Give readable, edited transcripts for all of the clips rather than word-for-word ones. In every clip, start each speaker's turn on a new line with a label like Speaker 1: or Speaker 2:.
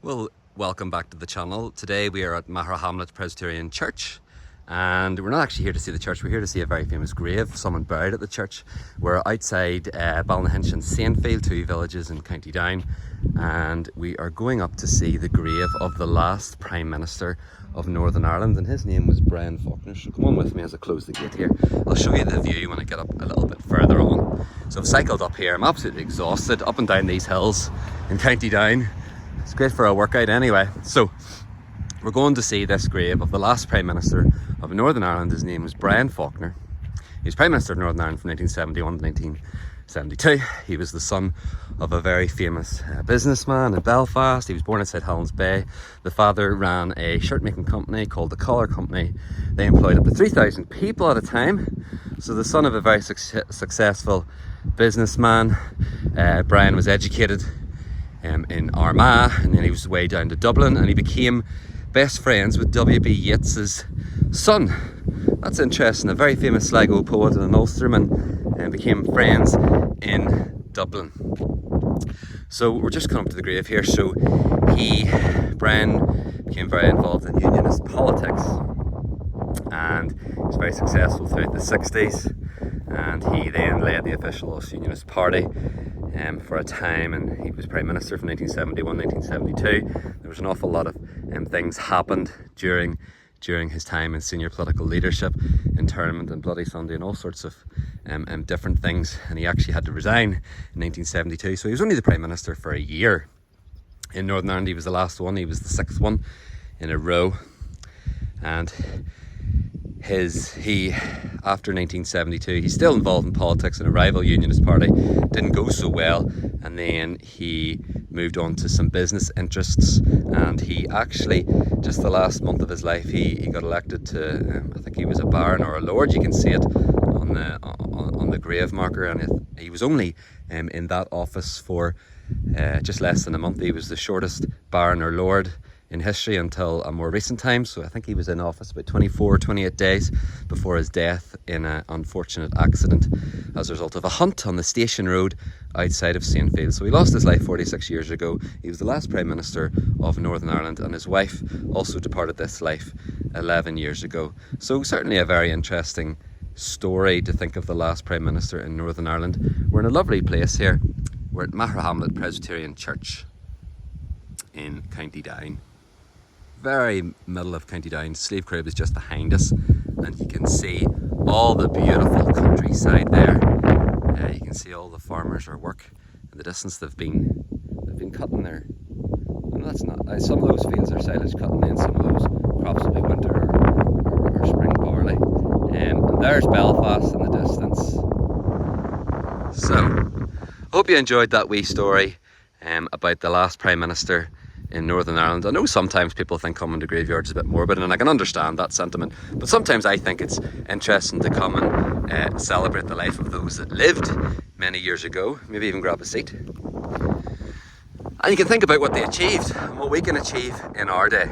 Speaker 1: Well, welcome back to the channel. Today we are at Magherahamlet Presbyterian Church, and we're not actually here to see the church, we're here to see a very famous grave, someone buried at the church. We're outside Ballynahinch and Saintfield, two villages in County Down, and we are going up to see the grave of the last Prime Minister of Northern Ireland, and his name was Faulkner. So come on with me as I close the gate here. I'll show you the view when I get up a little bit further on. So I've cycled up here, I'm absolutely exhausted, up and down these hills in County Down. It's great for a workout anyway. So we're going to see this grave of the last Prime Minister of Northern Ireland. His name was Faulkner. He was Prime Minister of Northern Ireland from 1971 to 1972. He was the son of a very famous businessman in Belfast. He was born outside Helens Bay. The father ran a shirt making company called the Collar Company. They employed up to 3,000 people at a time. So the son of a very successful businessman. Brian was educated in Armagh, and then he was way down to Dublin, and he became best friends with W.B. Yeats's son. That's interesting. A very famous Sligo poet and an Ulsterman, and became friends in Dublin. So we're just coming up to the grave here. So Brian became very involved in unionist politics, and he was very successful throughout the 60s, and he then led the official Ulster Unionist Party for a time, and he was Prime Minister from 1971 1972. There was an awful lot of things happened during his time in senior political leadership, internment and Bloody Sunday and all sorts of different things, and he actually had to resign in 1972. So he was only the Prime Minister for a year in Northern Ireland. He was the last one, he was the sixth one in a row, and after 1972, he's still involved in politics in a rival unionist party. Didn't go so well, and then he moved on to some business interests, and he actually, just the last month of his life, he got elected to, I think he was a baron or a lord. You can see it on the grave marker, and he was only in that office for just less than a month. He was the shortest baron or lord in history until a more recent time. So I think he was in office about 28 days before his death in an unfortunate accident as a result of a hunt on the station road outside of Saintfield. So he lost his life 46 years ago. He was the last Prime Minister of Northern Ireland, and his wife also departed this life 11 years ago. So certainly a very interesting story to think of the last Prime Minister in Northern Ireland. We're in a lovely place here. We're at Magherahamlet Presbyterian Church in County Down. Very middle of County Down. Slave Crib is just behind us, and you can see all the beautiful countryside there. You can see all the farmers are work in the distance. They've been cutting their, no, that's not, some of those fields are silage cutting, and some of those crops will be winter or spring barley. And there's Belfast in the distance. So I hope you enjoyed that wee story about the last Prime Minister in Northern Ireland. I know sometimes people think coming to graveyards is a bit morbid, and I can understand that sentiment, but sometimes I think it's interesting to come and celebrate the life of those that lived many years ago, maybe even grab a seat. And you can think about what they achieved and what we can achieve in our day.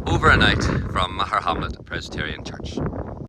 Speaker 1: Over and out from Magherahamlet Presbyterian Church.